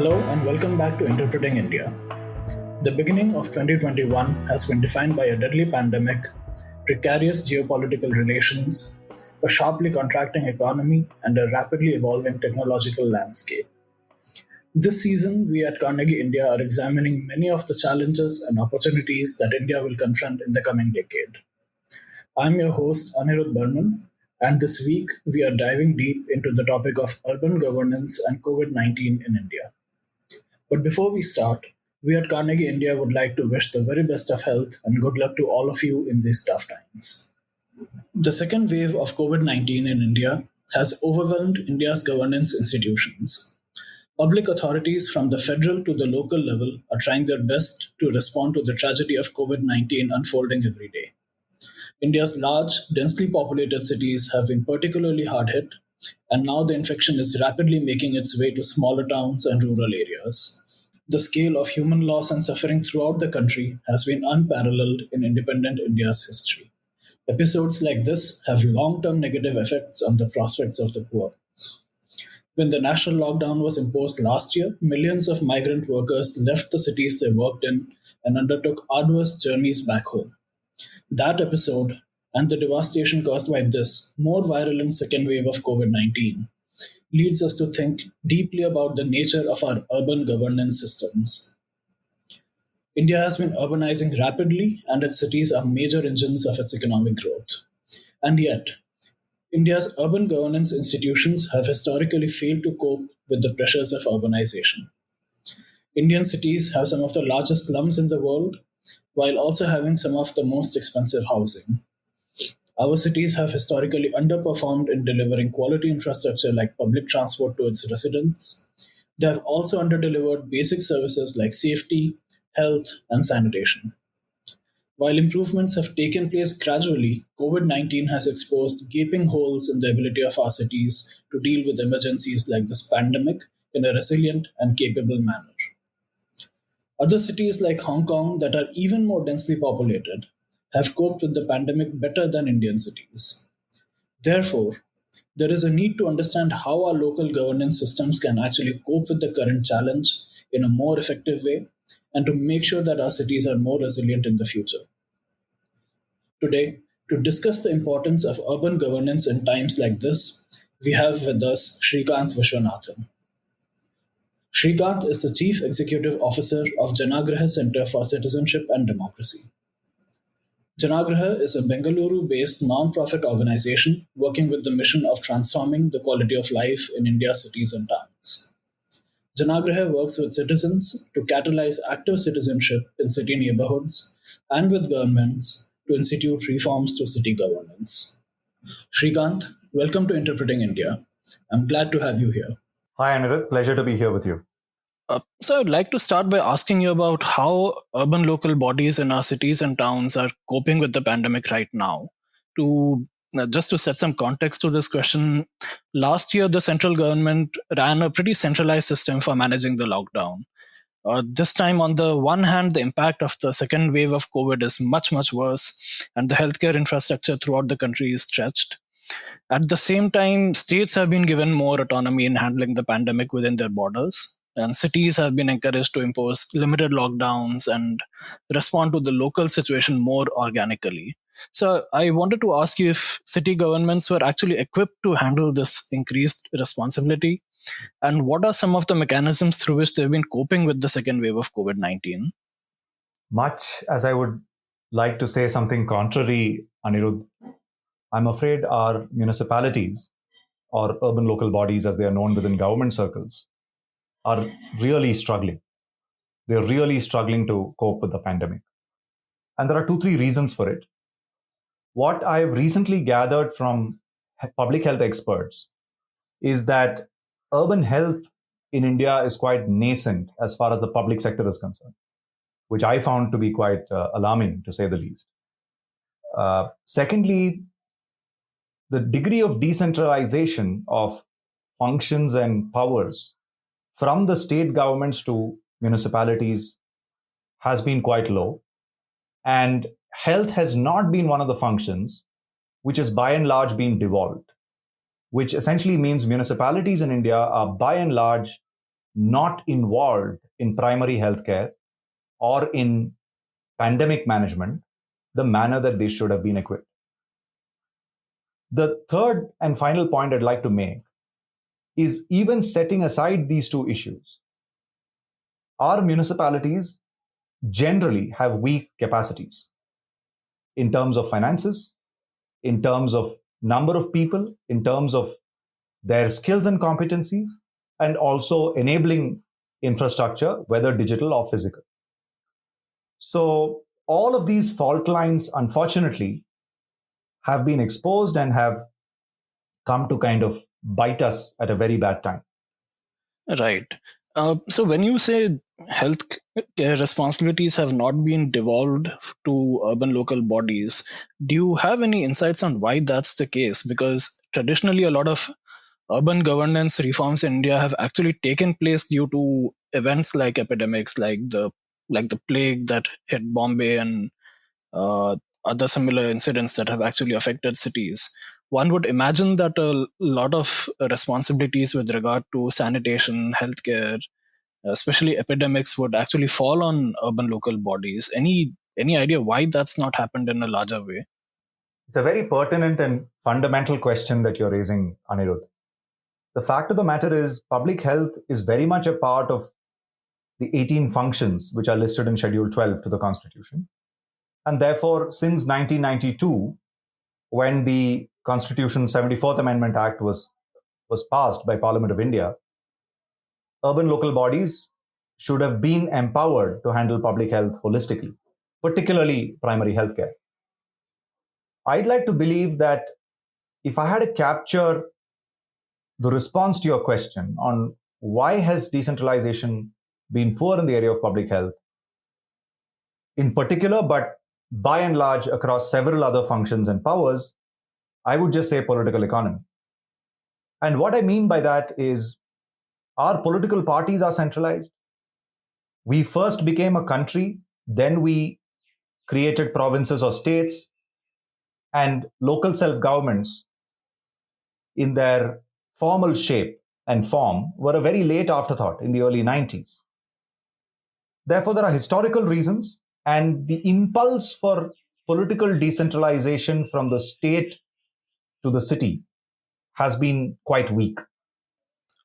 Hello and welcome back to Interpreting India. The beginning of 2021 has been defined by a deadly pandemic, precarious geopolitical relations, a sharply contracting economy, and a rapidly evolving technological landscape. This season, we at Carnegie India are examining many of the challenges and opportunities that India will confront in the coming decade. I'm your host, Anirudh Burman, and this week we are diving deep into the topic of urban governance and COVID 19 in India. But before we start, we at Carnegie India would like to wish the very best of health and good luck to all of you in these tough times. The second wave of COVID 19 in India has overwhelmed India's governance institutions. Public authorities from the federal to the local level are trying their best to respond to the tragedy of COVID 19 unfolding every day. India's large, densely populated cities have been particularly hard hit, and now the infection is rapidly making its way to smaller towns and rural areas. The scale of human loss and suffering throughout the country has been unparalleled in independent India's history. Episodes like this have long term negative effects on the prospects of the poor. When the national lockdown was imposed last year, millions of migrant workers left the cities they worked in and undertook arduous journeys back home. That episode and the devastation caused by this more virulent second wave of COVID 19 leads us to think deeply about the nature of our urban governance systems. India has been urbanizing rapidly, and its cities are major engines of its economic growth. And yet, India's urban governance institutions have historically failed to cope with the pressures of urbanization. Indian cities have some of the largest slums in the world, while also having some of the most expensive housing. Our cities have historically underperformed in delivering quality infrastructure like public transport to its residents. They have also underdelivered basic services like safety, health, and sanitation. While improvements have taken place gradually, COVID 19 has exposed gaping holes in the ability of our cities to deal with emergencies like this pandemic in a resilient and capable manner. Other cities like Hong Kong, that are even more densely populated, have coped with the pandemic better than Indian cities. Therefore, there is a need to understand how our local governance systems can actually cope with the current challenge in a more effective way and to make sure that our cities are more resilient in the future. Today, to discuss the importance of urban governance in times like this, we have with us Srikanth Viswanathan. Srikanth is the Chief Executive Officer of Janagraha Center for Citizenship and Democracy. Janagraha is a Bengaluru-based non-profit organization working with the mission of transforming the quality of life in India's cities and towns. Janagraha works with citizens to catalyze active citizenship in city neighborhoods and with governments to institute reforms to city governance. Srikanth, welcome to Interpreting India. I'm glad to have you here. Hi, Anirudh. Pleasure to be here with you. So I'd like to start by asking you about how urban local bodies in our cities and towns are coping with the pandemic right now. To just to set some context to this question, last year the central government ran a pretty centralized system for managing the lockdown. This time, on the one hand, the impact of the second wave of COVID is much, much worse, and the healthcare infrastructure throughout the country is stretched. At the same time, states have been given more autonomy in handling the pandemic within their borders, and cities have been encouraged to impose limited lockdowns and respond to the local situation more organically. So, I wanted to ask you if city governments were actually equipped to handle this increased responsibility, and what are some of the mechanisms through which they've been coping with the second wave of COVID 19? Much as I would like to say something contrary, Anirudh, I'm afraid our municipalities, or urban local bodies as they are known within government circles, are really struggling. They're really struggling to cope with the pandemic. And there are 2, 3 reasons for it. What I've recently gathered from public health experts is that urban health in India is quite nascent as far as the public sector is concerned, which I found to be quite alarming, to say the least. Secondly, the degree of decentralization of functions and powers from the state governments to municipalities has been quite low. And health has not been one of the functions which has by and large been devolved, which essentially means municipalities in India are by and large not involved in primary healthcare or in pandemic management the manner that they should have been equipped. The third and final point I'd like to make is, even setting aside these two issues, our municipalities generally have weak capacities in terms of finances, in terms of number of people, in terms of their skills and competencies, and also enabling infrastructure, whether digital or physical. So, all of these fault lines, unfortunately, have been exposed and have come to kind of bite us at a very bad time. Right. So when you say health care responsibilities have not been devolved to urban local bodies, do you have any insights on why that's the case? Because traditionally, a lot of urban governance reforms in India have actually taken place due to events like epidemics, like the plague that hit Bombay and uh, other similar incidents that have actually affected cities. One would imagine that a lot of responsibilities with regard to sanitation, healthcare, especially epidemics, would actually fall on urban local bodies. Any idea why that's not happened in a larger way? It's a very pertinent and fundamental question that you're raising, Anirudh. The fact of the matter is, public health is very much a part of the 18 functions which are listed in Schedule 12 to the Constitution. And therefore, since 1992, when the Constitution 74th Amendment Act was passed by Parliament of India, urban local bodies should have been empowered to handle public health holistically, particularly primary healthcare. I'd like to believe that if I had to capture the response to your question on why has decentralization been poor in the area of public health, in particular, but by and large across several other functions and powers, I would just say political economy. And what I mean by that is, our political parties are centralized. We first became a country, then we created provinces or states, and local self governments in their formal shape and form were a very late afterthought in the early 90s. Therefore, there are historical reasons, and the impulse for political decentralization from the state to the city has been quite weak.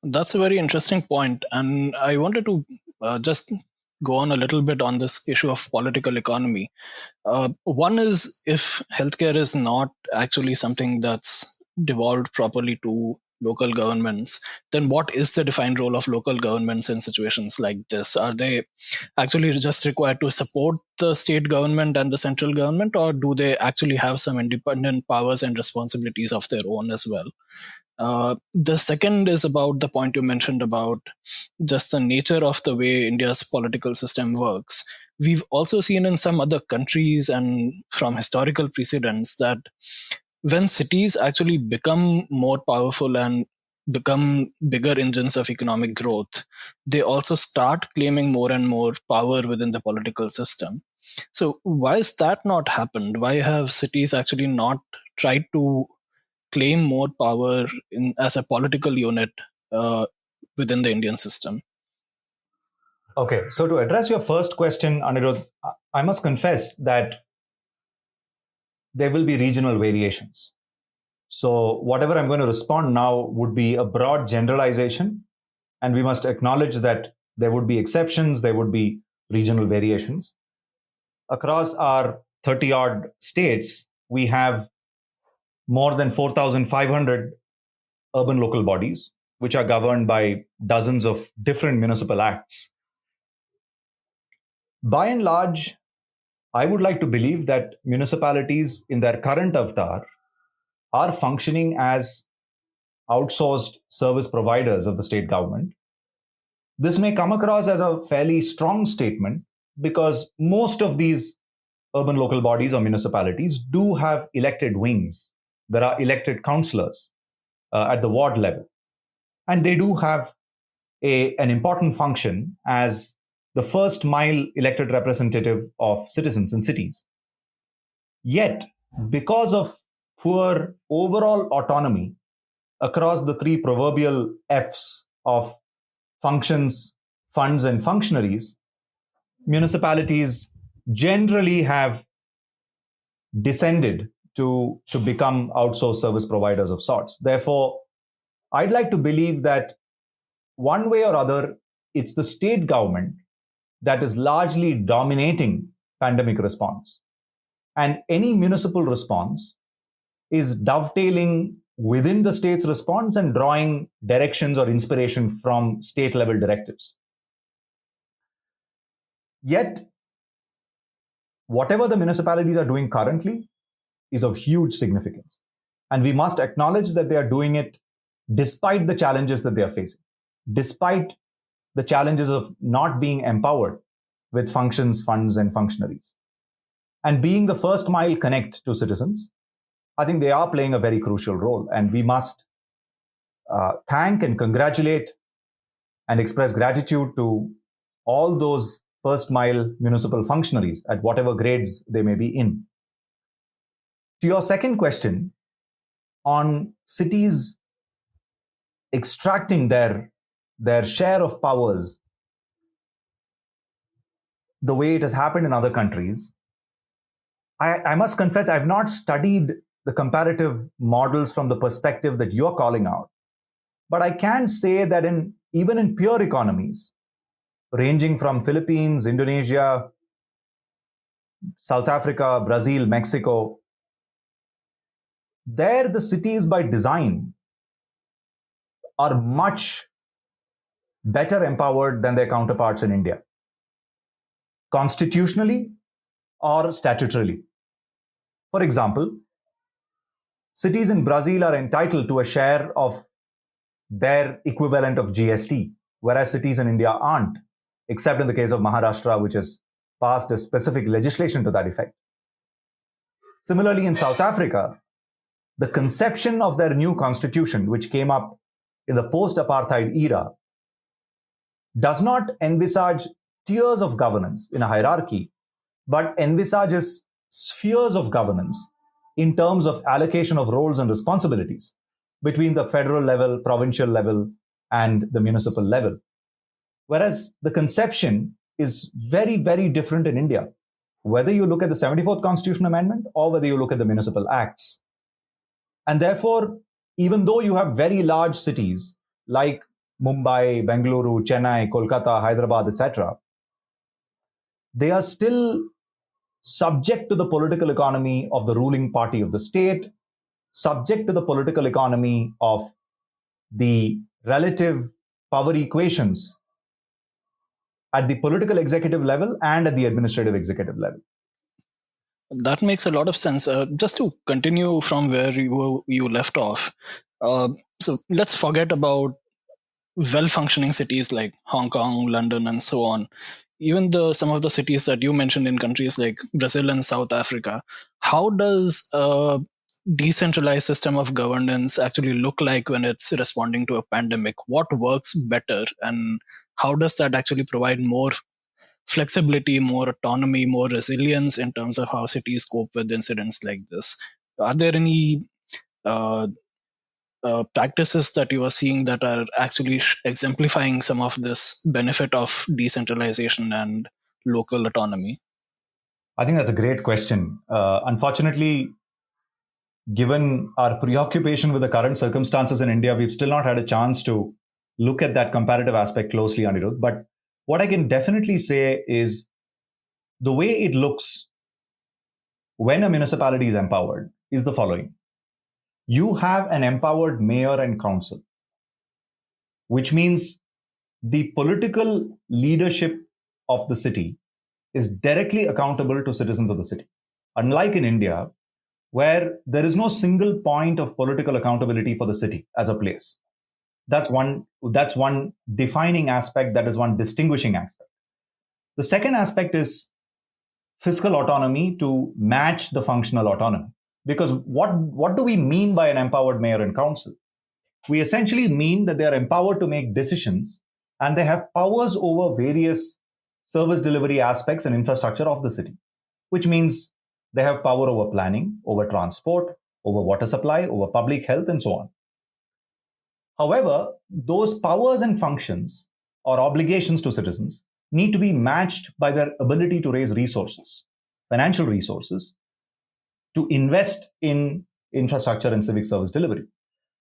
That's a very interesting point, and I wanted to just go on a little bit on this issue of political economy. One is, if healthcare is not actually something that's devolved properly to local governments, then what is the defined role of local governments in situations like this? Are they actually just required to support the state government and the central government, or do they actually have some independent powers and responsibilities of their own as well? The second is about the point you mentioned about just the nature of the way India's political system works. We've also seen in some other countries and from historical precedents that when cities actually become more powerful and become bigger engines of economic growth, they also start claiming more and more power within the political system. So, why has that not happened? Why have cities actually not tried to claim more power as a political unit uh, within the Indian system? Okay, so to address your first question, Anirudh, I must confess that there will be regional variations. So, whatever I'm going to respond now would be a broad generalization, and we must acknowledge that there would be exceptions, there would be regional variations. Across our 30 odd states, we have more than 4,500 urban local bodies, which are governed by dozens of different municipal acts. By and large, I would like to believe that municipalities in their current avatar are functioning as outsourced service providers of the state government. This may come across as a fairly strong statement because most of these urban local bodies or municipalities do have elected wings. There are elected councillors at the ward level, and they do have an important function as the first mile elected representative of citizens in cities. Yet, because of poor overall autonomy across the three proverbial F's of functions, funds, and functionaries, municipalities generally have descended to become outsourced service providers of sorts. Therefore, I'd like to believe that one way or other, it's the state government that is largely dominating pandemic response. And any municipal response is dovetailing within the state's response and drawing directions or inspiration from state level directives. Yet, whatever the municipalities are doing currently is of huge significance. And we must acknowledge that they are doing it despite the challenges that they are facing, despite the challenges of not being empowered with functions, funds, and functionaries. And being the first mile connect to citizens, I think they are playing a very crucial role. And we must thank and congratulate and express gratitude to all those first mile municipal functionaries at whatever grades they may be in. To your second question on cities extracting their share of powers the way it has happened in other countries, I must confess I've not studied the comparative models from the perspective that you're calling out. But I can say that even in pure economies, ranging from Philippines, Indonesia, South Africa, Brazil, Mexico, there the cities by design are much better empowered than their counterparts in India, constitutionally or statutorily. For example, cities in Brazil are entitled to a share of their equivalent of GST, whereas cities in India aren't, except in the case of Maharashtra, which has passed a specific legislation to that effect. Similarly, in South Africa, the conception of their new constitution, which came up in the post-apartheid era, does not envisage tiers of governance in a hierarchy, but envisages spheres of governance in terms of allocation of roles and responsibilities between the federal level, provincial level, and the municipal level. Whereas the conception is very, very different in India, whether you look at the 74th Constitution Amendment or whether you look at the municipal acts. And therefore, even though you have very large cities like Mumbai, Bengaluru, Chennai, Kolkata, Hyderabad, etc., they are still subject to the political economy of the ruling party of the state, subject to the political economy of the relative power equations at the political executive level and at the administrative executive level. That makes a lot of sense. Just to continue from where you left off, so let's forget about well-functioning cities like Hong Kong, London, and so on. Even some of the cities that you mentioned in countries like Brazil and South Africa, how does a decentralized system of governance actually look like when it's responding to a pandemic? What works better, and how does that actually provide more flexibility, more autonomy, more resilience in terms of how cities cope with incidents like this? Are there any practices that you are seeing that are actually exemplifying some of this benefit of decentralization and local autonomy? I think that's a great question. Unfortunately, given our preoccupation with the current circumstances in India, we've still not had a chance to look at that comparative aspect closely, Anirudh. But what I can definitely say is the way it looks when a municipality is empowered is the following. You have an empowered mayor and council, which means the political leadership of the city is directly accountable to citizens of the city. Unlike in India, where there is no single point of political accountability for the city as a place. That's one defining aspect, that is one distinguishing aspect. The second aspect is fiscal autonomy to match the functional autonomy. Because what do we mean by an empowered mayor and council? We essentially mean that they are empowered to make decisions and they have powers over various service delivery aspects and infrastructure of the city, which means they have power over planning, over transport, over water supply, over public health, and so on. However, those powers and functions or obligations to citizens need to be matched by their ability to raise resources, financial resources, to invest in infrastructure and civic service delivery.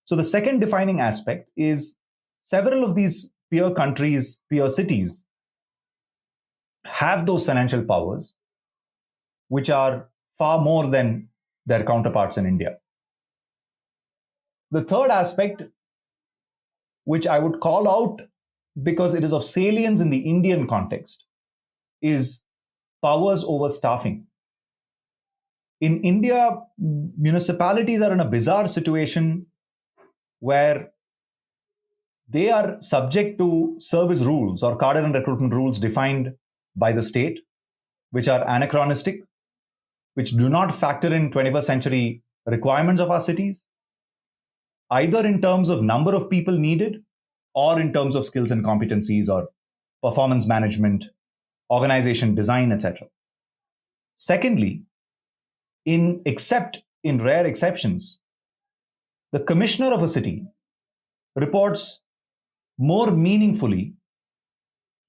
So the second defining aspect is several of these peer countries, peer cities have those financial powers, which are far more than their counterparts in India. The third aspect, which I would call out because it is of salience in the Indian context, is powers over staffing. In India, municipalities are in a bizarre situation where they are subject to service rules or cadre and recruitment rules defined by the state, which are anachronistic, which do not factor in 21st century requirements of our cities, either in terms of number of people needed or in terms of skills and competencies or performance management, organization design, etc. Secondly, except in rare exceptions, the commissioner of a city reports more meaningfully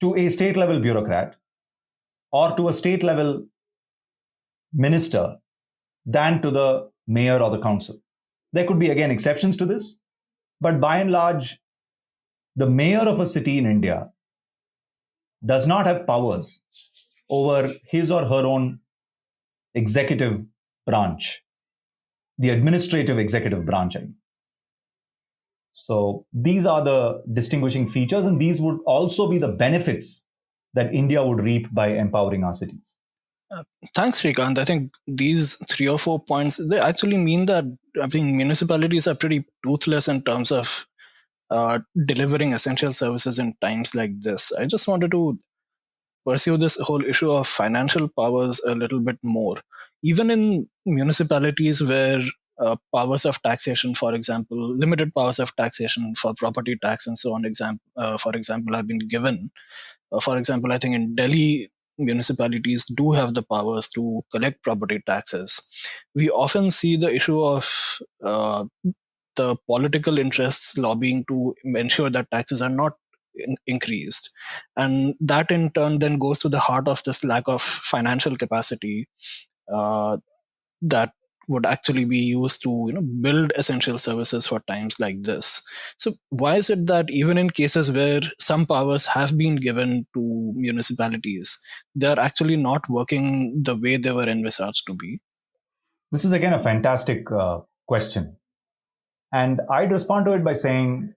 to a state level bureaucrat or to a state level minister than to the mayor or the council. There could be, again, exceptions to this, but by and large, the mayor of a city in India does not have powers over his or her own executive branch, the administrative executive branch. So these are the distinguishing features, and these would also be the benefits that India would reap by empowering our cities. Thanks, Srikanth. I think these 3 or 4 points, they actually mean that municipalities are pretty toothless in terms of delivering essential services in times like this. I just wanted to pursue this whole issue of financial powers a little bit more. Even in municipalities where powers of taxation, for example, limited powers of taxation for property tax and so on, for example, have been given. For example, I think in Delhi, municipalities do have the powers to collect property taxes. We often see the issue of the political interests lobbying to ensure that taxes are not increased, and that in turn then goes to the heart of this lack of financial capacity that would actually be used to build essential services for times like this. So why is it that even in cases where some powers have been given to municipalities, they're actually not working the way they were envisaged to be? This is again a fantastic question, and I'd respond to it by saying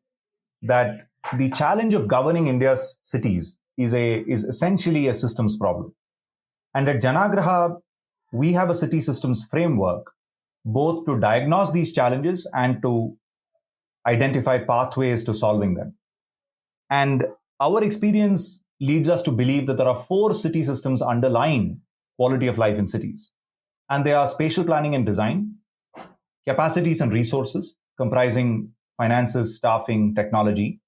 that the challenge of governing India's cities is essentially a systems problem. And at Janagraha, we have a city systems framework both to diagnose these challenges and to identify pathways to solving them. And our experience leads us to believe that there are 4 city systems underlying quality of life in cities. And they are spatial planning and design, capacities and resources, comprising finances, staffing, technology.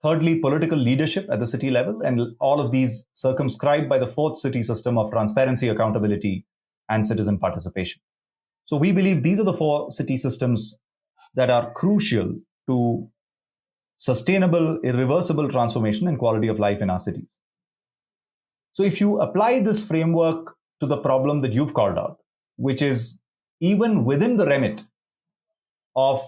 Thirdly, political leadership at the city level, and all of these circumscribed by the 4th city system of transparency, accountability, and citizen participation. So we believe these are the 4 city systems that are crucial to sustainable, irreversible transformation and quality of life in our cities. So if you apply this framework to the problem that you've called out, which is even within the remit of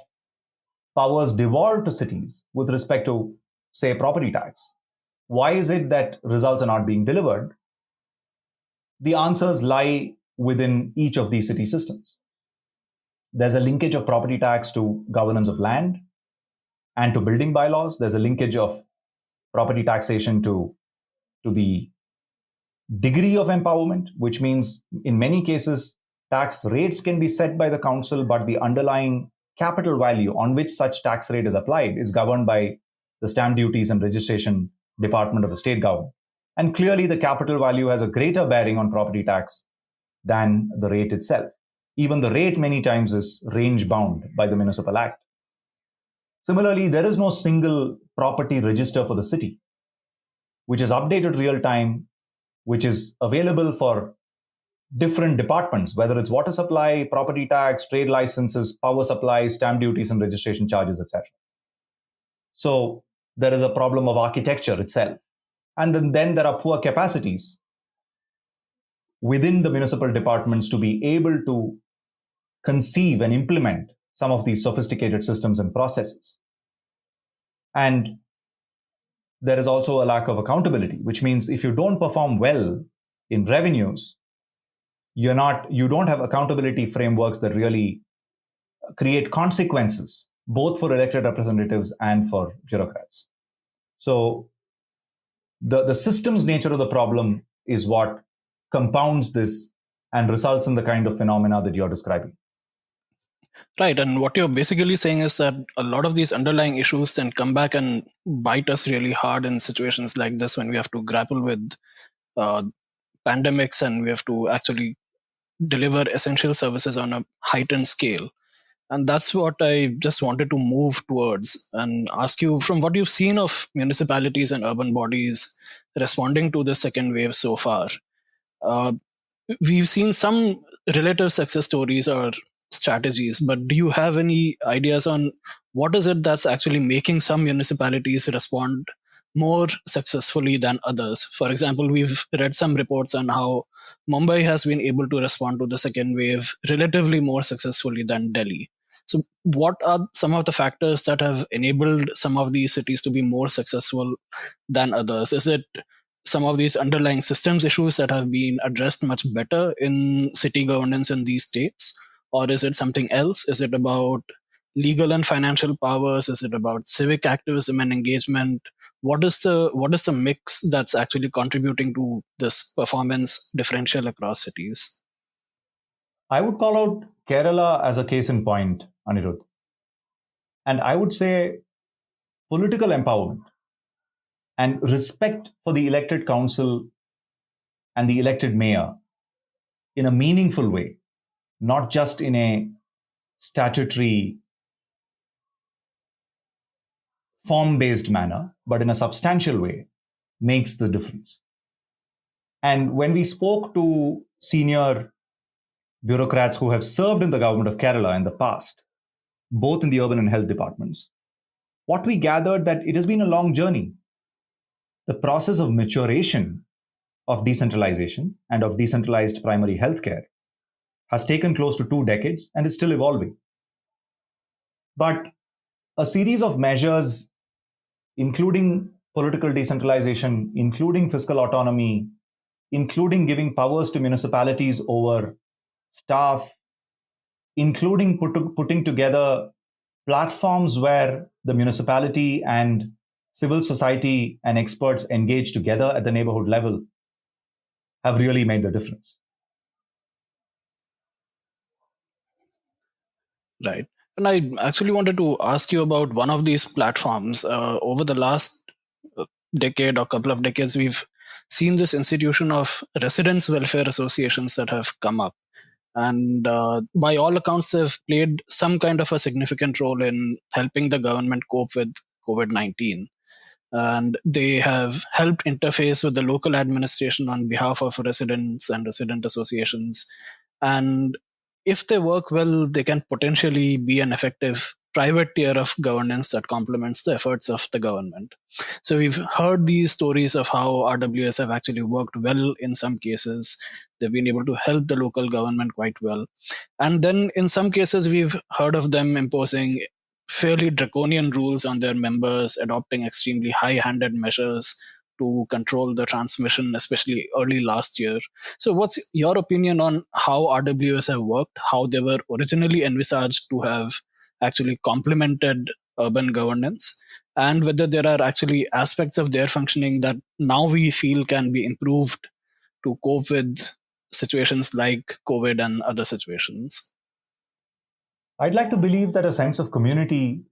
powers devolved to cities with respect to, say, property tax, why is it that results are not being delivered? The answers lie within each of these city systems. There's a linkage of property tax to governance of land and to building bylaws. There's a linkage of property taxation to the degree of empowerment, which means in many cases, tax rates can be set by the council, but the underlying capital value on which such tax rate is applied is governed by the stamp duties and registration department of the state government. And clearly, the capital value has a greater bearing on property tax than the rate itself. Even the rate many times is range bound by the Municipal Act. Similarly, there is no single property register for the city, which is updated real time, which is available for different departments, whether it's water supply, property tax, trade licenses, power supply, stamp duties and registration charges, etc. So there is a problem of architecture itself. And then there are poor capacities within the municipal departments to be able to conceive and implement some of these sophisticated systems and processes. And there is also a lack of accountability, which means if you don't perform well in revenues, you don't have accountability frameworks that really create consequences, both for elected representatives and for bureaucrats. So the systems nature of the problem is what compounds this and results in the kind of phenomena that you're describing. Right. And what you're basically saying is that a lot of these underlying issues then come back and bite us really hard in situations like this when we have to grapple with uh, pandemics and we have to actually deliver essential services on a heightened scale. And that's what I just wanted to move towards and ask you, from what you've seen of municipalities and urban bodies responding to the second wave so far. Uh, we've seen some relative success stories or strategies, but do you have any ideas on what is it that's actually making some municipalities respond more successfully than others? For example, we've read some reports on how Mumbai has been able to respond to the second wave relatively more successfully than Delhi. So what are some of the factors that have enabled some of these cities to be more successful than others? Is it some of these underlying systems issues that have been addressed much better in city governance in these states? Or is it something else? Is it about legal and financial powers? Is it about civic activism and engagement? What is the mix that's actually contributing to this performance differential across cities? I would call out Kerala as a case in point, Anirudh. And I would say political empowerment and respect for the elected council and the elected mayor in a meaningful way, not just in a statutory form based manner, but in a substantial way, makes the difference. And when we spoke to senior bureaucrats who have served in the government of Kerala in the past, both in the urban and health departments, what we gathered that it has been a long journey. The process of maturation of decentralization and of decentralized primary healthcare has taken close to 2 decades and is still evolving. But a series of measures, including political decentralization, including fiscal autonomy, including giving powers to municipalities over staff, including putting together platforms where the municipality and civil society and experts engage together at the neighborhood level, have really made the difference. Right. And I actually wanted to ask you about one of these platforms. Over the last decade or couple of decades, we've seen this institution of residents' welfare associations that have come up. And by all accounts, they've played some kind of a significant role in helping the government cope with COVID-19. And they have helped interface with the local administration on behalf of residents and resident associations. And if they work well, they can potentially be an effective private tier of governance that complements the efforts of the government. So we've heard these stories of how RWS have actually worked well in some cases. They've been able to help the local government quite well. And then in some cases, we've heard of them imposing fairly draconian rules on their members, adopting extremely high-handed measures to control the transmission, especially early last year. So, what's your opinion on how RWS have worked, how they were originally envisaged to have actually complemented urban governance, and whether there are actually aspects of their functioning that now we feel can be improved to cope with situations like COVID and other situations? I'd like to believe that a sense of community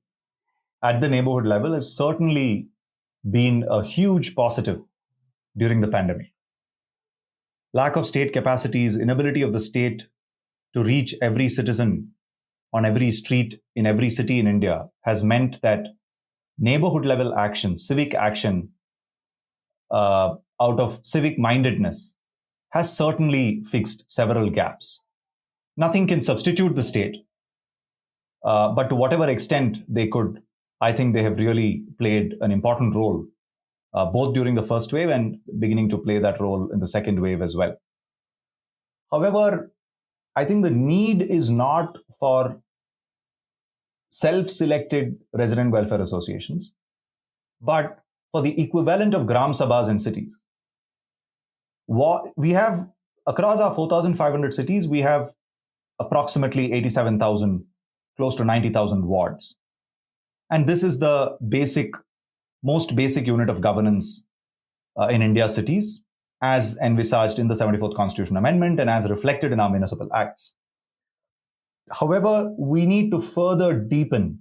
at the neighborhood level has certainly been a huge positive during the pandemic. Lack of state capacities, inability of the state to reach every citizen on every street in every city in India has meant that neighborhood level action, civic action, out of civic mindedness, has certainly fixed several gaps. Nothing can substitute the state, but to whatever extent they could I think they have really played an important role, both during the first wave and beginning to play that role in the second wave as well. However, I think the need is not for self-selected resident welfare associations, but for the equivalent of gram sabhas in cities. We have, across our 4,500 cities, we have approximately 87,000, close to 90,000 wards. And this is the most basic unit of governance in India's cities, as envisaged in the 74th Constitution Amendment and as reflected in our municipal acts. However, we need to further deepen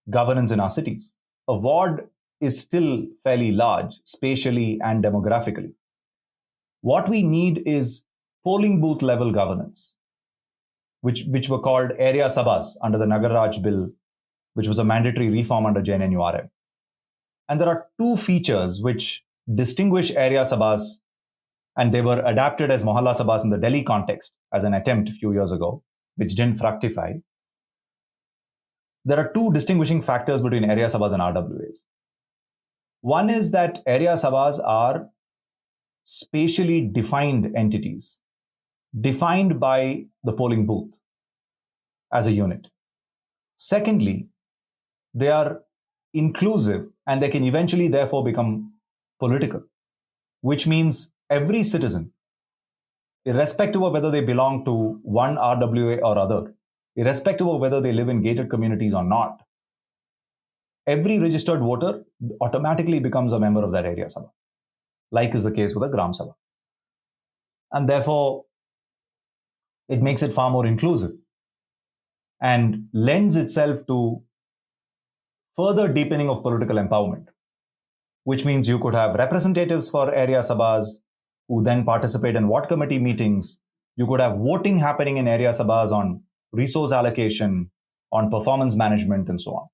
governance in our cities. A ward is still fairly large, spatially and demographically. What we need is polling booth level governance, which were called area sabhas under the Nagar Raj bill, which was a mandatory reform under JNNURM. And there are two features which distinguish area sabhas, and they were adapted as Mohalla sabhas in the Delhi context as an attempt a few years ago, which didn't fructify. There are two distinguishing factors between area sabhas and RWAs. One is that area sabhas are spatially defined entities, defined by the polling booth as a unit. Secondly, they are inclusive and they can eventually therefore become political, which means every citizen, irrespective of whether they belong to one RWA or other, irrespective of whether they live in gated communities or not, every registered voter automatically becomes a member of that area sabha, like is the case with a gram sabha. And therefore, it makes it far more inclusive and lends itself to further deepening of political empowerment, which means you could have representatives for area sabhas who then participate in ward committee meetings. You could have voting happening in area sabhas on resource allocation, on performance management, and so on.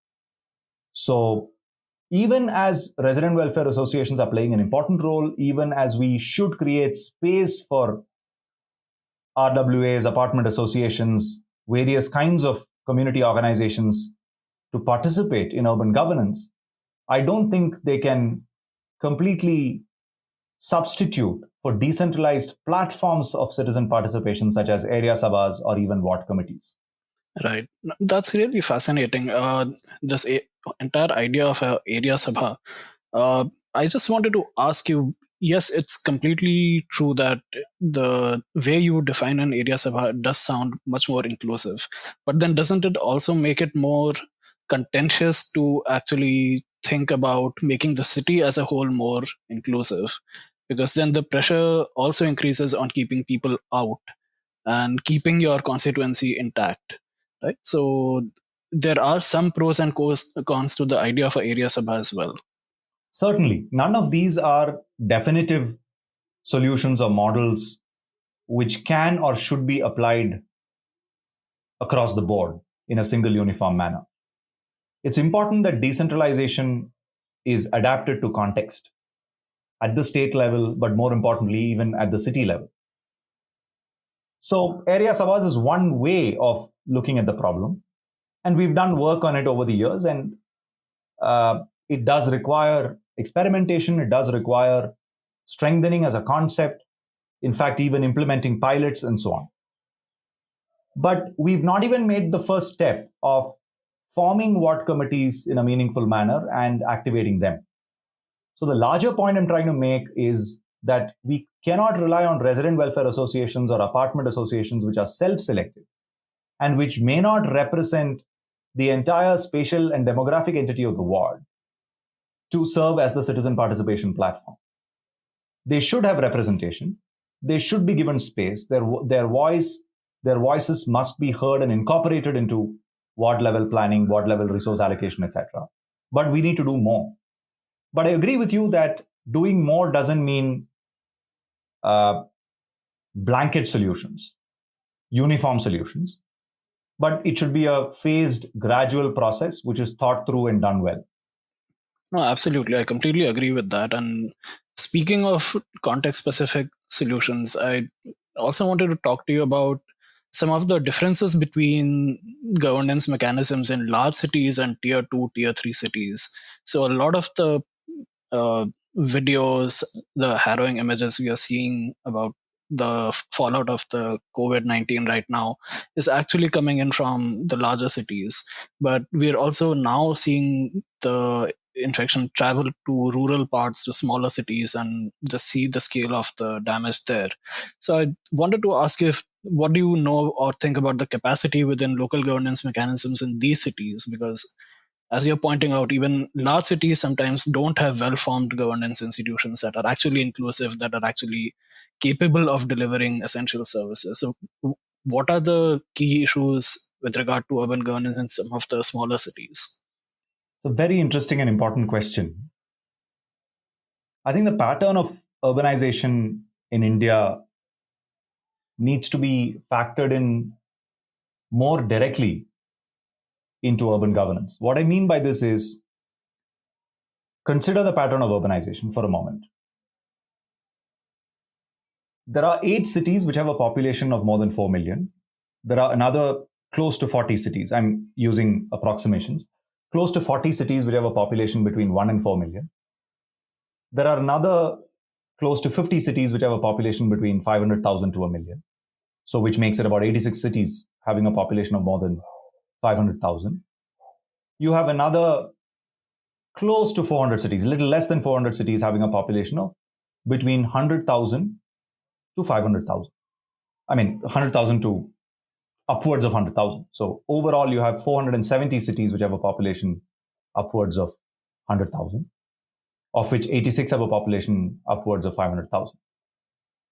So even as resident welfare associations are playing an important role, even as we should create space for RWAs, apartment associations, various kinds of community organizations to participate in urban governance, I don't think they can completely substitute for decentralized platforms of citizen participation, such as area sabhas or even ward committees. Right. That's really fascinating. Entire idea of a area sabha. I just wanted to ask you. Yes, it's completely true that the way you define an area sabha does sound much more inclusive. But then, doesn't it also make it more contentious to actually think about making the city as a whole more inclusive? Because then the pressure also increases on keeping people out and keeping your constituency intact, right? So there are some pros and cons to the idea of an area sabha as well. Certainly, none of these are definitive solutions or models which can or should be applied across the board in a single uniform manner. It's important that decentralization is adapted to context at the state level, but more importantly, even at the city level. So, area sabhas is one way of looking at the problem. And we've done work on it over the years. And it does require experimentation, it does require strengthening as a concept, in fact, even implementing pilots and so on. But we've not even made the first step of forming ward committees in a meaningful manner and activating them. So the larger point I'm trying to make is that we cannot rely on resident welfare associations or apartment associations which are self-selected and which may not represent the entire spatial and demographic entity of the ward to serve as the citizen participation platform. They should have representation. They should be given space. Their voices must be heard and incorporated into ward level planning, ward level resource allocation, etc. But we need to do more. But I agree with you that doing more doesn't mean blanket solutions, uniform solutions, but it should be a phased, gradual process which is thought through and done well. No, absolutely. I completely agree with that. And speaking of context specific solutions, I also wanted to talk to you about some of the differences between governance mechanisms in large cities and tier 2, tier 3 cities. So a lot of the uh, videos, the harrowing images we are seeing about the fallout of the COVID-19 right now is actually coming in from the larger cities. But we're also now seeing the infection travel to rural parts, to smaller cities, and just see the scale of the damage there. So I wanted to ask if what do you know or think about the capacity within local governance mechanisms in these cities? Because as you're pointing out, even large cities sometimes don't have well formed governance institutions that are actually inclusive, that are actually capable of delivering essential services. So, what are the key issues with regard to urban governance in some of the smaller cities? It's a very interesting and important question. I think the pattern of urbanization in India needs to be factored in more directly into urban governance. What I mean by this is consider the pattern of urbanization for a moment. There are 8 cities which have a population of more than 4 million. There are another close to 40 cities. I'm using approximations. Close to 40 cities which have a population between 1 and 4 million. There are another close to 50 cities which have a population between 500,000 to a million. So, which makes it about 86 cities having a population of more than 500,000. You have another close to 400 cities, a little less than 400 cities having a population of between 100,000 to 500,000. I mean, 100,000 to upwards of 100,000. So overall, you have 470 cities which have a population upwards of 100,000, of which 86 have a population upwards of 500,000,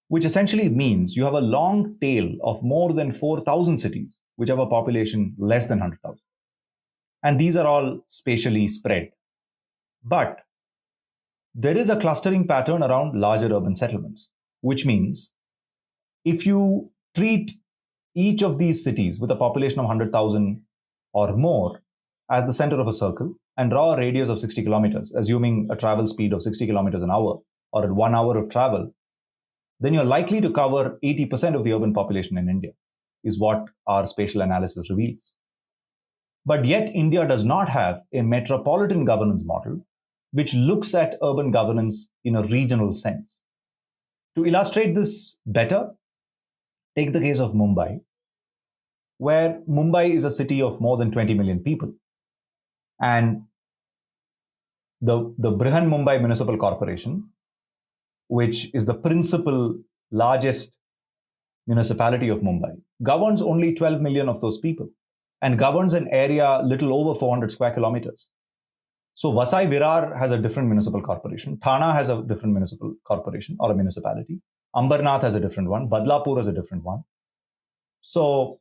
which essentially means you have a long tail of more than 4,000 cities which have a population less than 100,000. And these are all spatially spread. But there is a clustering pattern around larger urban settlements, which means if you treat each of these cities with a population of 100,000 or more as the center of a circle and draw a radius of 60 kilometers, assuming a travel speed of 60 kilometers an hour or at 1 hour of travel, then you're likely to cover 80% of the urban population in India, is what our spatial analysis reveals. But yet, India does not have a metropolitan governance model which looks at urban governance in a regional sense. To illustrate this better, take the case of Mumbai, where Mumbai is a city of more than 20 million people. And the Brihan Mumbai Municipal Corporation, which is the principal largest municipality of Mumbai, governs only 12 million of those people and governs an area little over 400 square kilometers. So Vasai Virar has a different municipal corporation. Thana has a different municipal corporation or a municipality. Ambernath has a different one. Badlapur has a different one. So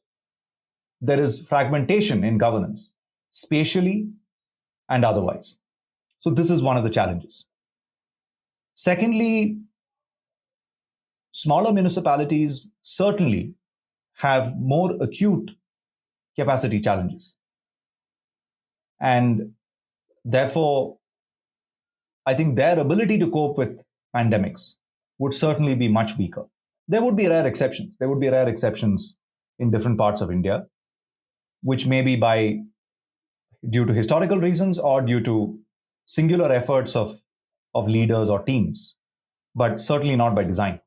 there is fragmentation in governance, spatially and otherwise. So this is one of the challenges. Secondly, smaller municipalities certainly have more acute capacity challenges. And therefore, I think their ability to cope with pandemics would certainly be much weaker. There would be rare exceptions. There would be rare exceptions in different parts of India, which may be due to historical reasons or due to singular efforts of leaders or teams, but certainly not by design.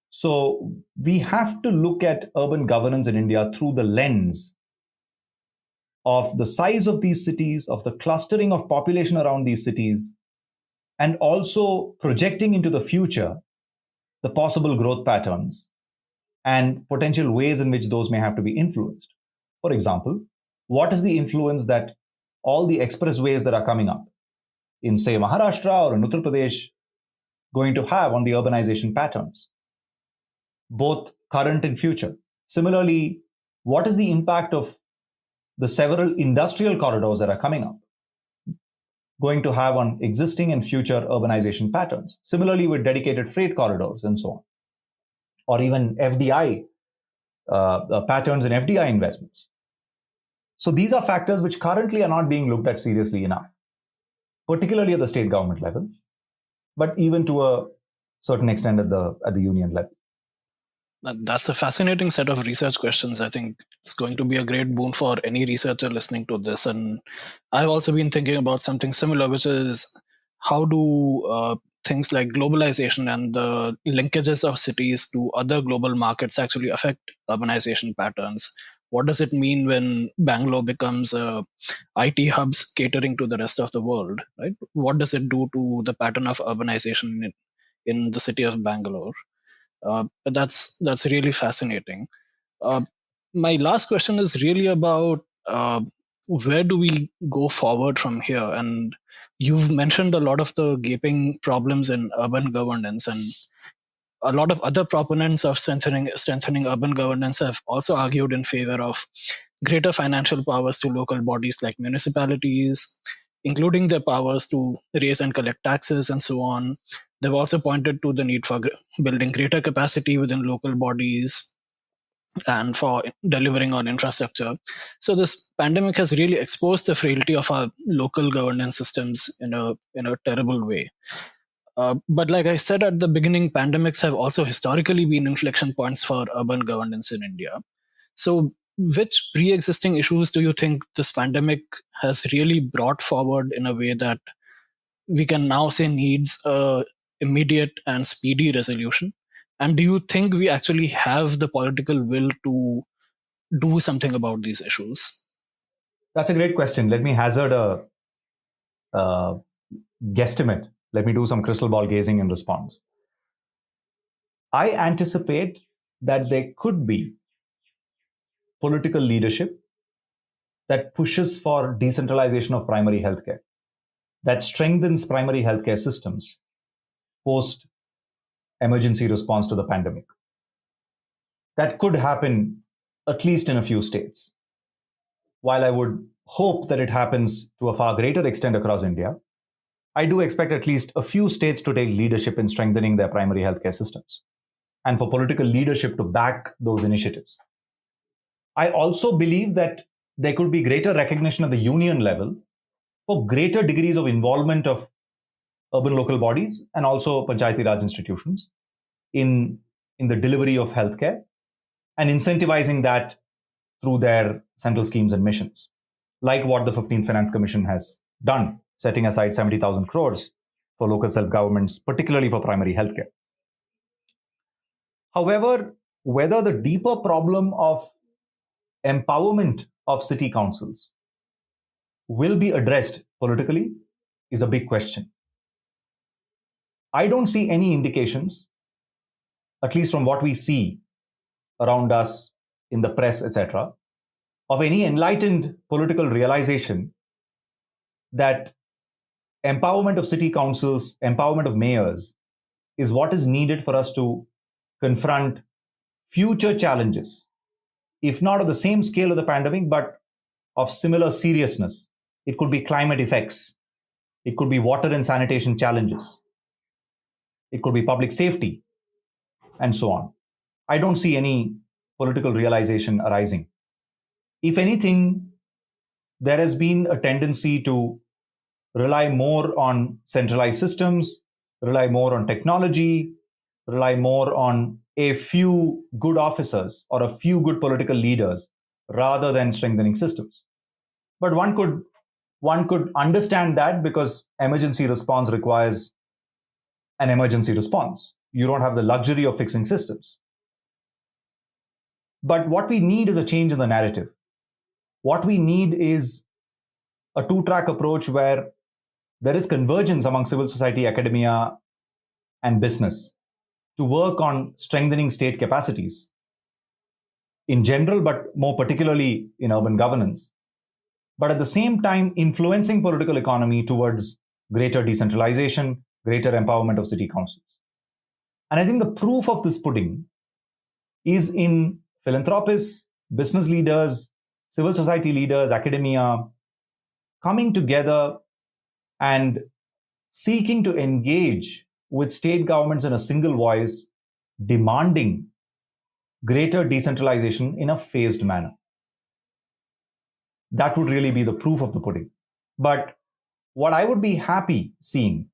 So we have to look at urban governance in India through the lens of the size of these cities, of the clustering of population around these cities, and also projecting into the future the possible growth patterns and potential ways in which those may have to be influenced. For example, what is the influence that all the expressways that are coming up in, say, Maharashtra or in Uttar Pradesh going to have on the urbanization patterns, both current and future? Similarly, what is the impact of the several industrial corridors that are coming up going to have on existing and future urbanization patterns? Similarly, with dedicated freight corridors and so on, or even FDI patterns in FDI investments. So these are factors which currently are not being looked at seriously enough, particularly at the state government level, but even to a certain extent at the union level. That's a fascinating set of research questions. I think it's going to be a great boon for any researcher listening to this. And I've also been thinking about something similar, which is how do things like globalization and the linkages of cities to other global markets actually affect urbanization patterns? What does it mean when Bangalore becomes IT hubs catering to the rest of the world? Right? What does it do to the pattern of urbanization in the city of Bangalore? But that's really fascinating. Uh, my last question is really about where do we go forward from here? And you've mentioned a lot of the gaping problems in urban governance, and a lot of other proponents of strengthening urban governance have also argued in favor of greater financial powers to local bodies like municipalities, including their powers to raise and collect taxes and so on. They've also pointed to the need for building greater capacity within local bodies and for delivering on infrastructure. So this pandemic has really exposed the frailty of our local governance systems in a terrible way. But like I said at the beginning, pandemics have also historically been inflection points for urban governance in India. So, which pre existing issues do you think this pandemic has really brought forward in a way that we can now say needs a immediate and speedy resolution? And do you think we actually have the political will to do something about these issues? That's a great question. Let me hazard a guesstimate. Let me do some crystal ball gazing in response. I anticipate that there could be political leadership that pushes for decentralization of primary healthcare, that strengthens primary healthcare systems post emergency response to the pandemic. That could happen at least in a few states. While I would hope that it happens to a far greater extent across India, I do expect at least a few states to take leadership in strengthening their primary healthcare systems and for political leadership to back those initiatives. I also believe that there could be greater recognition at the union level for greater degrees of involvement of urban local bodies and also Panchayati Raj institutions in the delivery of healthcare and incentivizing that through their central schemes and missions, like what the 15th Finance Commission has done, setting aside 70,000 crores for local self-governments, particularly for primary healthcare. However, whether the deeper problem of empowerment of city councils will be addressed politically is a big question. I don't see any indications, at least from what we see around us in the press, etc., of any enlightened political realization that empowerment of city councils, empowerment of mayors is what is needed for us to confront future challenges, if not of the same scale of the pandemic, but of similar seriousness. It could be climate effects. It could be water and sanitation challenges. It could be public safety, and so on. I don't see any political realization arising. If anything, there has been a tendency to rely more on centralized systems, rely more on technology, rely more on a few good officers or a few good political leaders rather than strengthening systems. But one could understand that because emergency response requires an emergency response. You don't have the luxury of fixing systems. But what we need is a change in the narrative. What we need is a two-track approach where there is convergence among civil society, academia, and business to work on strengthening state capacities in general, but more particularly in urban governance. But at the same time, influencing political economy towards greater decentralization, greater empowerment of city councils. And I think the proof of this pudding is in philanthropists, business leaders, civil society leaders, academia coming together and seeking to engage with state governments in a single voice, demanding greater decentralization in a phased manner. That would really be the proof of the pudding. But what I would be happy seeing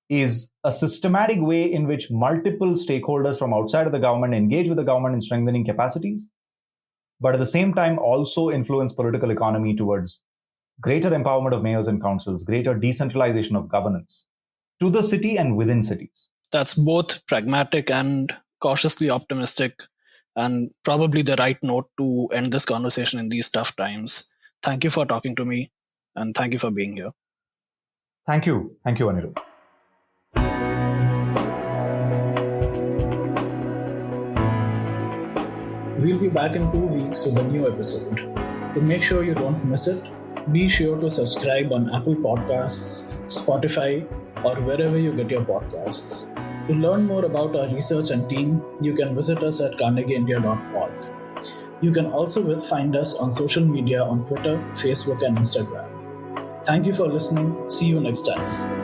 is a systematic way in which multiple stakeholders from outside of the government engage with the government in strengthening capacities, but at the same time also influence political economy towards greater empowerment of mayors and councils, greater decentralization of governance to the city and within cities. That's both pragmatic and cautiously optimistic, and probably the right note to end this conversation in these tough times. Thank you for talking to me, and thank you for being here. Thank you. Thank you, Anirudh. We'll be back in 2 weeks with a new episode. To make sure you don't miss it, be sure to subscribe on Apple Podcasts, Spotify, or wherever you get your podcasts. To learn more about our research and team, you can visit us at carnegieindia.org. You can also find us on social media on Twitter, Facebook, and Instagram. Thank you for listening. See you next time.